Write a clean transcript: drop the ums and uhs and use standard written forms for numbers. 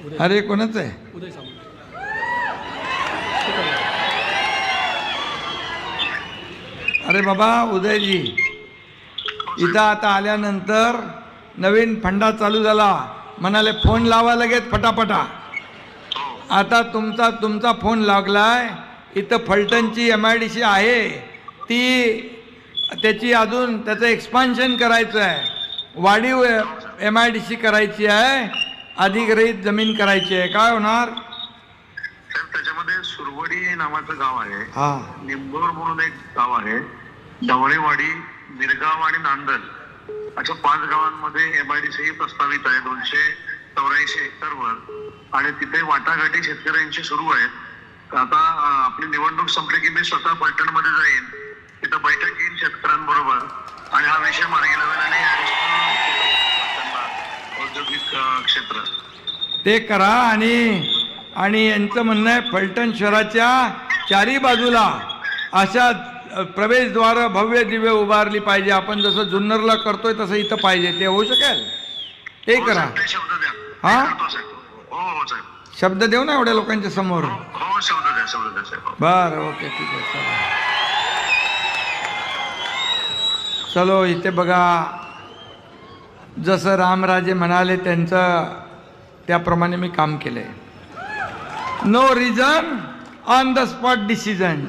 अरे कोणाचं आहे? उदय सामंत. अरे बाबा उदयजी, इथं आता आल्यानंतर नवीन फंडा चालू झाला, म्हणाले फोन लावा लगेच फटाफटा. आता तुमचा फोन लागलाय. इथं फलटणची MIDC आहे, ती त्याची अजून त्याचं एक्सपान्शन करायचं आहे, वाढीव MIDC करायची आहे, अधिग्रहित जमीन करायची आहे. काय होणार? तर त्याच्यामध्ये सुरवडी नावाचं गाव आहे, हा, निंबोर म्हणून एक गाव आहे, ढवळेवाडी, मिरगाव आणि नांदल अशा 5 गावांमध्ये MIDC प्रस्तावित आहे 284 एकरवर. आणि तिथे वाटाघाटी शेतकऱ्यांची सुरू आहेत. आता आपली निवडणूक संपली की मी स्वतः पलटणमध्ये जाईन, तिथं बैठक घेईन शेतकऱ्यांबरोबर आणि हा विषय मार्गी लावेल आणि औद्योगिक क्षेत्र ते करा. आणि यांचं म्हणणं आहे फलटण शहराच्या चारी बाजूला अशा प्रवेशद्वार भव्य दिव्य उभारली पाहिजे. आपण जसं जुन्नरला करतोय तसं इथं पाहिजे. ते होऊ शकेल? ते करा. शब्द द्या. हा, हो साहेब, शब्द देऊ ना एवढ्या लोकांच्या समोर. हो शब्द द्या साहेब. बरं, ओके, ठीक आहे. चलो इथे बघा, जसं रामराजे म्हणाले त्यांचं त्याप्रमाणे मी काम केलंय. No reason on the spot decision.